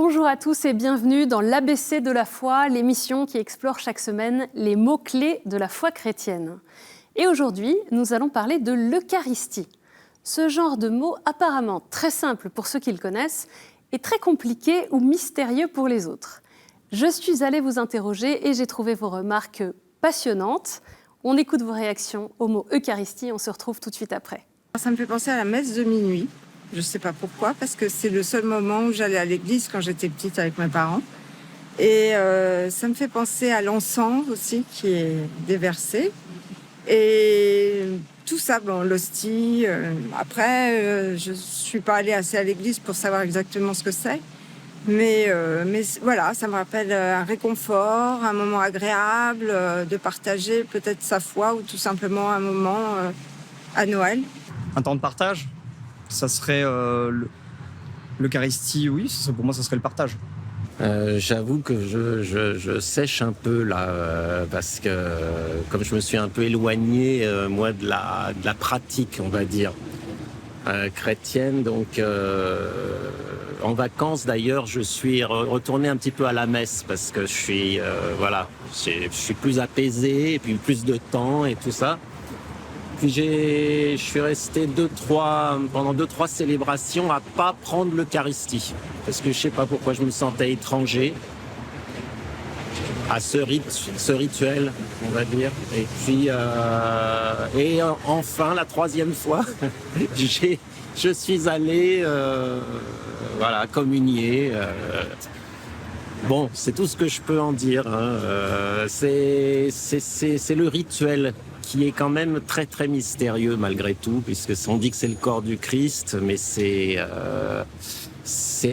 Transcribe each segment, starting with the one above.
Bonjour à tous et bienvenue dans l'ABC de la foi, l'émission qui explore chaque semaine les mots-clés de la foi chrétienne. Et aujourd'hui, nous allons parler de l'Eucharistie. Ce genre de mot apparemment très simple pour ceux qui le connaissent et très compliqué ou mystérieux pour les autres. Je suis allée vous interroger et j'ai trouvé vos remarques passionnantes. On écoute vos réactions au mot Eucharistie, on se retrouve tout de suite après. Ça me fait penser à la messe de minuit. Je ne sais pas pourquoi, parce que c'est le seul moment où j'allais à l'église quand j'étais petite avec mes parents. Et ça me fait penser à l'encens aussi qui est déversé. Et tout ça, bon, l'hostie. Après, je ne suis pas allée assez à l'église pour savoir exactement ce que c'est. Mais voilà, ça me rappelle un réconfort, un moment agréable, de partager peut-être sa foi ou tout simplement un moment à Noël. Un temps de partage, ça serait l'Eucharistie, oui, pour moi ça serait le partage. J'avoue que je sèche un peu là, parce que comme je me suis un peu éloigné, moi, de la pratique, on va dire, chrétienne, donc en vacances d'ailleurs, je suis retourné un petit peu à la messe parce que je suis plus apaisé et puis plus de temps et tout ça. Puis je suis resté pendant 2-3 célébrations à pas prendre l'Eucharistie. Parce que je sais pas pourquoi je me sentais étranger à ce rituel, on va dire. Et puis, enfin, la 3e fois, je suis allé communier. Bon, c'est tout ce que je peux en dire. C'est le rituel qui est quand même très très mystérieux malgré tout, puisque on dit que c'est le corps du Christ, mais c'est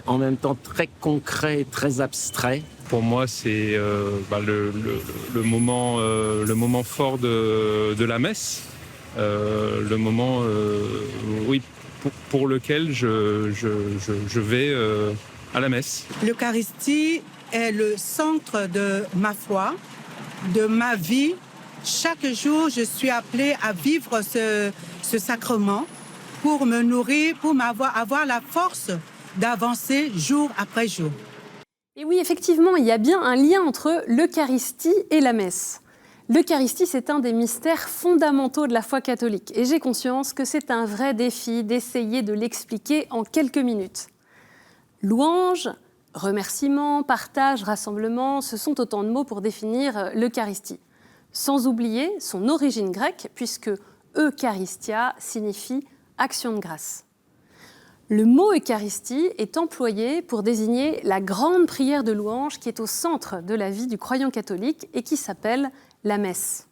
en même temps très concret et très abstrait. Pour moi, c'est le moment fort de la messe, le moment pour lequel je vais à la messe. L'Eucharistie est le centre de ma foi, de ma vie. Chaque jour, je suis appelée à vivre ce sacrement pour me nourrir, pour avoir la force d'avancer jour après jour. Et oui, effectivement, il y a bien un lien entre l'Eucharistie et la messe. L'Eucharistie, c'est un des mystères fondamentaux de la foi catholique. Et j'ai conscience que c'est un vrai défi d'essayer de l'expliquer en quelques minutes. Louange, remerciement, partage, rassemblement, ce sont autant de mots pour définir l'Eucharistie. Sans oublier son origine grecque, puisque Eucharistia signifie action de grâce. Le mot Eucharistie est employé pour désigner la grande prière de louange qui est au centre de la vie du croyant catholique et qui s'appelle la messe.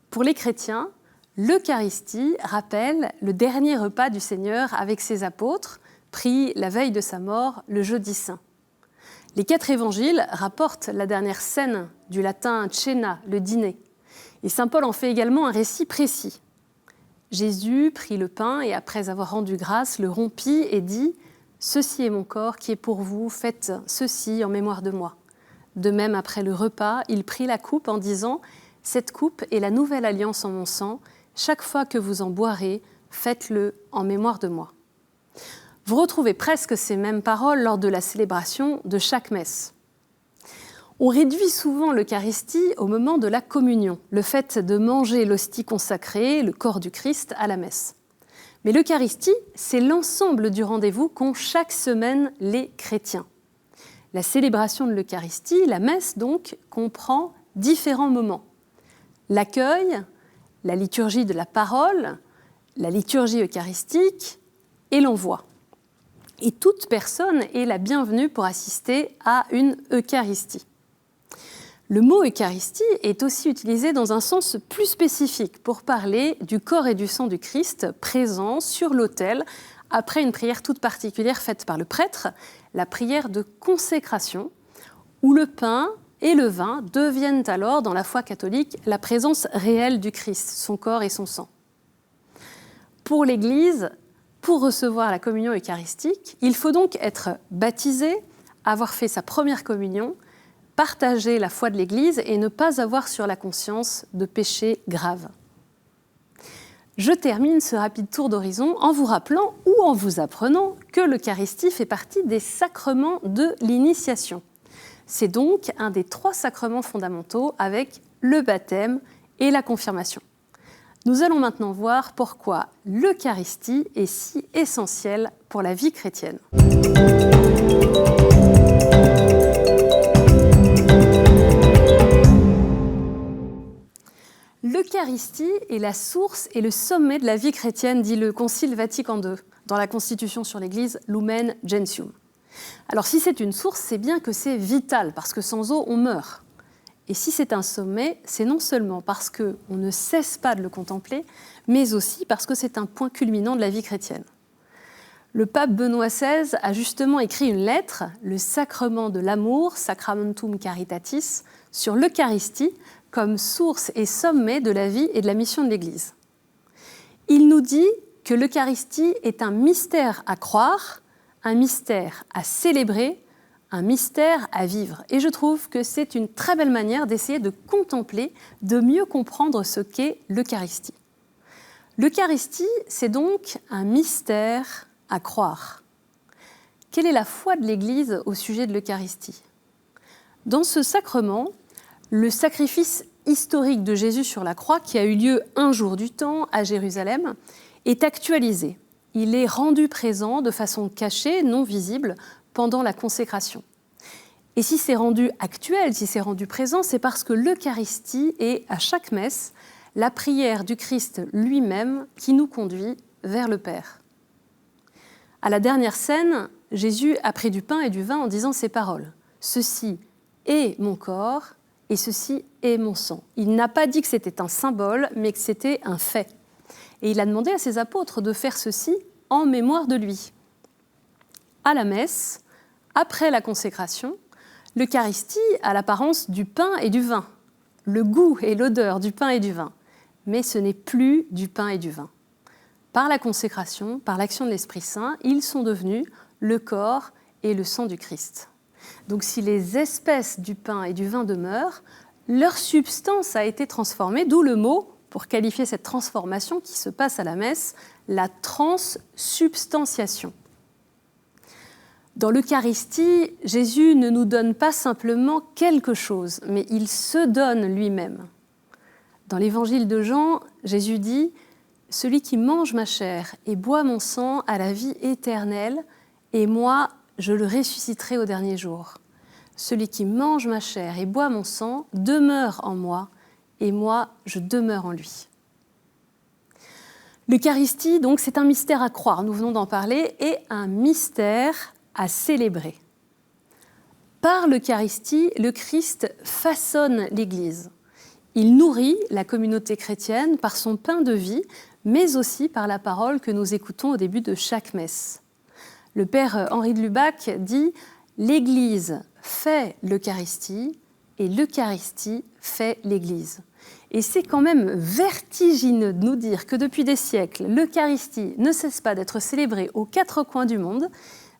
Pour les chrétiens, l'Eucharistie rappelle le dernier repas du Seigneur avec ses apôtres, pris la veille de sa mort, le jeudi saint. Les 4 évangiles rapportent la dernière scène, du latin cena, le dîner. Et saint Paul en fait également un récit précis. Jésus prit le pain et après avoir rendu grâce, le rompit et dit « Ceci est mon corps qui est pour vous, faites ceci en mémoire de moi ». De même, après le repas, il prit la coupe en disant « Cette coupe est la nouvelle alliance en mon sang. Chaque fois que vous en boirez, faites-le en mémoire de moi ». Vous retrouvez presque ces mêmes paroles lors de la célébration de chaque messe. On réduit souvent l'Eucharistie au moment de la communion, le fait de manger l'hostie consacrée, le corps du Christ, à la messe. Mais l'Eucharistie, c'est l'ensemble du rendez-vous qu'ont chaque semaine les chrétiens. La célébration de l'Eucharistie, la messe donc, comprend différents moments. L'accueil, la liturgie de la parole, la liturgie eucharistique et l'envoi. Et toute personne est la bienvenue pour assister à une Eucharistie. Le mot Eucharistie est aussi utilisé dans un sens plus spécifique pour parler du corps et du sang du Christ présents sur l'autel après une prière toute particulière faite par le prêtre, la prière de consécration, où le pain et le vin deviennent alors, dans la foi catholique, la présence réelle du Christ, son corps et son sang. Pour l'Église, pour recevoir la communion eucharistique, il faut donc être baptisé, avoir fait sa première communion, partager la foi de l'Église et ne pas avoir sur la conscience de péchés graves. Je termine ce rapide tour d'horizon en vous rappelant ou en vous apprenant que l'Eucharistie fait partie des sacrements de l'initiation. C'est donc un des 3 sacrements fondamentaux avec le baptême et la confirmation. Nous allons maintenant voir pourquoi l'Eucharistie est si essentielle pour la vie chrétienne. L'Eucharistie est la source et le sommet de la vie chrétienne, dit le Concile Vatican II, dans la Constitution sur l'Église Lumen Gentium. Alors si c'est une source, c'est bien que c'est vital, parce que sans eau, on meurt. Et si c'est un sommet, c'est non seulement parce qu'on ne cesse pas de le contempler, mais aussi parce que c'est un point culminant de la vie chrétienne. Le pape Benoît XVI a justement écrit une lettre, le sacrement de l'amour, Sacramentum Caritatis, sur l'Eucharistie, comme source et sommet de la vie et de la mission de l'Église. Il nous dit que l'Eucharistie est un mystère à croire, un mystère à célébrer, un mystère à vivre. Et je trouve que c'est une très belle manière d'essayer de contempler, de mieux comprendre ce qu'est l'Eucharistie. L'Eucharistie, c'est donc un mystère à croire. Quelle est la foi de l'Église au sujet de l'Eucharistie ? Dans ce sacrement, le sacrifice historique de Jésus sur la croix, qui a eu lieu un jour du temps à Jérusalem, est actualisé. Il est rendu présent de façon cachée, non visible, pendant la consécration. Et si c'est rendu actuel, si c'est rendu présent, c'est parce que l'Eucharistie est, à chaque messe, la prière du Christ lui-même qui nous conduit vers le Père. À la dernière scène, Jésus a pris du pain et du vin en disant ces paroles. « Ceci est mon corps et ceci est mon sang. » Il n'a pas dit que c'était un symbole, mais que c'était un fait. Et il a demandé à ses apôtres de faire ceci en mémoire de lui. À la messe, après la consécration, l'Eucharistie a l'apparence du pain et du vin, le goût et l'odeur du pain et du vin. Mais ce n'est plus du pain et du vin. Par la consécration, par l'action de l'Esprit Saint, ils sont devenus le corps et le sang du Christ. Donc si les espèces du pain et du vin demeurent, leur substance a été transformée, d'où le mot, pour qualifier cette transformation qui se passe à la messe, la transsubstantiation. Dans l'Eucharistie, Jésus ne nous donne pas simplement quelque chose, mais il se donne lui-même. Dans l'évangile de Jean, Jésus dit « Celui qui mange ma chair et boit mon sang a la vie éternelle, et moi, je le ressusciterai au dernier jour. Celui qui mange ma chair et boit mon sang demeure en moi, et moi, je demeure en lui. » L'Eucharistie, donc, c'est un mystère à croire, nous venons d'en parler, et un mystère à célébrer. Par l'Eucharistie, le Christ façonne l'Église. Il nourrit la communauté chrétienne par son pain de vie, mais aussi par la parole que nous écoutons au début de chaque messe. Le père Henri de Lubac dit « L'Église fait l'Eucharistie et l'Eucharistie fait l'Église ». Et c'est quand même vertigineux de nous dire que depuis des siècles, l'Eucharistie ne cesse pas d'être célébrée aux 4 coins du monde.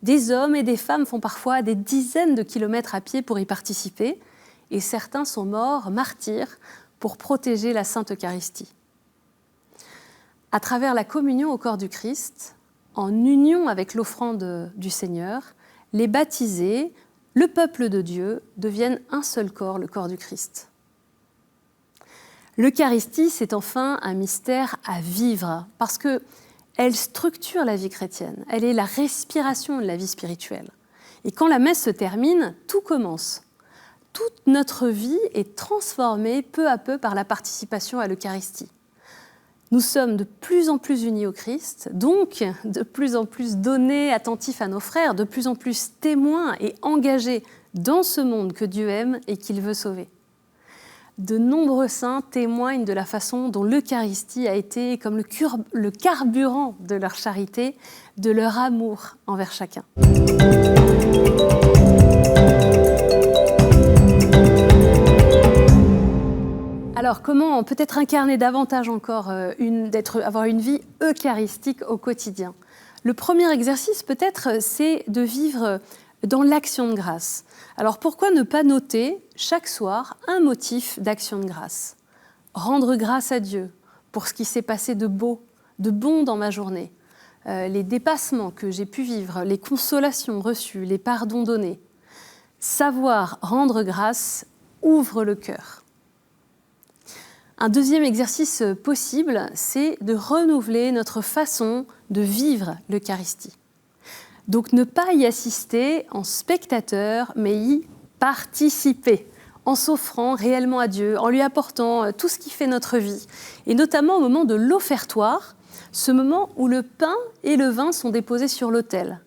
Des hommes et des femmes font parfois des dizaines de kilomètres à pied pour y participer, et certains sont morts, martyrs, pour protéger la Sainte Eucharistie. À travers la communion au corps du Christ, en union avec l'offrande du Seigneur, les baptisés, le peuple de Dieu, deviennent un seul corps, le corps du Christ. L'Eucharistie, c'est enfin un mystère à vivre, parce qu'elle structure la vie chrétienne, elle est la respiration de la vie spirituelle. Et quand la messe se termine, tout commence. Toute notre vie est transformée peu à peu par la participation à l'Eucharistie. Nous sommes de plus en plus unis au Christ, donc de plus en plus donnés, attentifs à nos frères, de plus en plus témoins et engagés dans ce monde que Dieu aime et qu'il veut sauver. De nombreux saints témoignent de la façon dont l'Eucharistie a été comme le carburant de leur charité, de leur amour envers chacun. Alors, comment peut-être incarner davantage encore, avoir une vie eucharistique au quotidien ? Le premier exercice, peut-être, c'est de vivre dans l'action de grâce. Alors, pourquoi ne pas noter chaque soir un motif d'action de grâce ? Rendre grâce à Dieu pour ce qui s'est passé de beau, de bon dans ma journée, les dépassements que j'ai pu vivre, les consolations reçues, les pardons donnés. Savoir rendre grâce ouvre le cœur. Un deuxième exercice possible, c'est de renouveler notre façon de vivre l'Eucharistie. Donc ne pas y assister en spectateur, mais y participer, en s'offrant réellement à Dieu, en lui apportant tout ce qui fait notre vie, et notamment au moment de l'offertoire, ce moment où le pain et le vin sont déposés sur l'autel.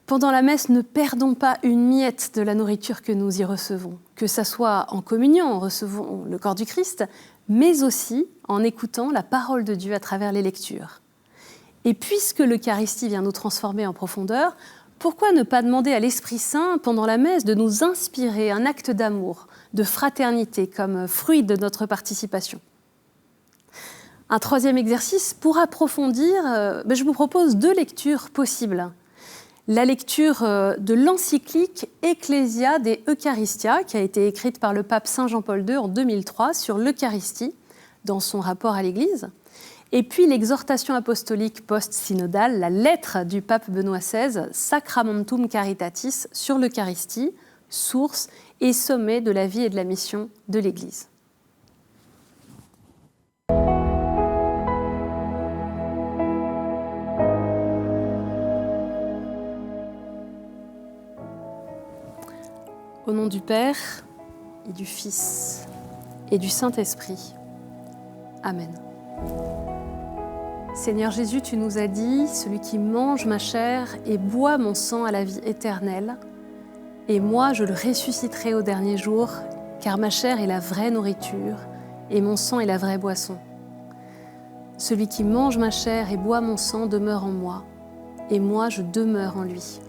Pendant la messe, ne perdons pas une miette de la nourriture que nous y recevons, que ce soit en communion, en recevant le corps du Christ, mais aussi en écoutant la parole de Dieu à travers les lectures. Et puisque l'Eucharistie vient nous transformer en profondeur, pourquoi ne pas demander à l'Esprit Saint, pendant la messe, de nous inspirer un acte d'amour, de fraternité, comme fruit de notre participation? Un troisième exercice, pour approfondir, je vous propose 2 lectures possibles. La lecture de l'encyclique Ecclesia de Eucharistia, qui a été écrite par le pape Saint Jean-Paul II en 2003 sur l'Eucharistie, dans son rapport à l'Église. Et puis l'exhortation apostolique post-synodale, la lettre du pape Benoît XVI, Sacramentum Caritatis, sur l'Eucharistie, source et sommet de la vie et de la mission de l'Église. Au nom du Père et du Fils et du Saint-Esprit. Amen. Seigneur Jésus, tu nous as dit, celui qui mange ma chair et boit mon sang a la vie éternelle, et moi je le ressusciterai au dernier jour, car ma chair est la vraie nourriture et mon sang est la vraie boisson. Celui qui mange ma chair et boit mon sang demeure en moi, et moi je demeure en lui.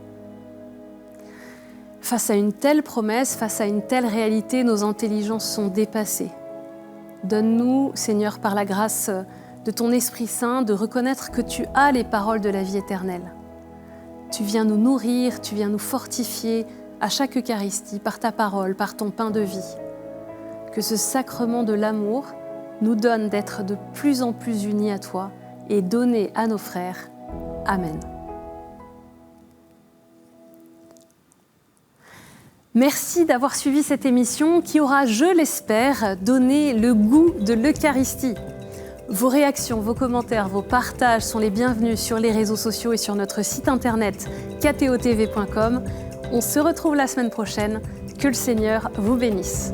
Face à une telle promesse, face à une telle réalité, nos intelligences sont dépassées. Donne-nous, Seigneur, par la grâce de ton Esprit Saint, de reconnaître que tu as les paroles de la vie éternelle. Tu viens nous nourrir, tu viens nous fortifier à chaque Eucharistie par ta parole, par ton pain de vie. Que ce sacrement de l'amour nous donne d'être de plus en plus unis à toi et donner à nos frères. Amen. Merci d'avoir suivi cette émission qui aura, je l'espère, donné le goût de l'Eucharistie. Vos réactions, vos commentaires, vos partages sont les bienvenus sur les réseaux sociaux et sur notre site internet ktotv.com. On se retrouve la semaine prochaine. Que le Seigneur vous bénisse.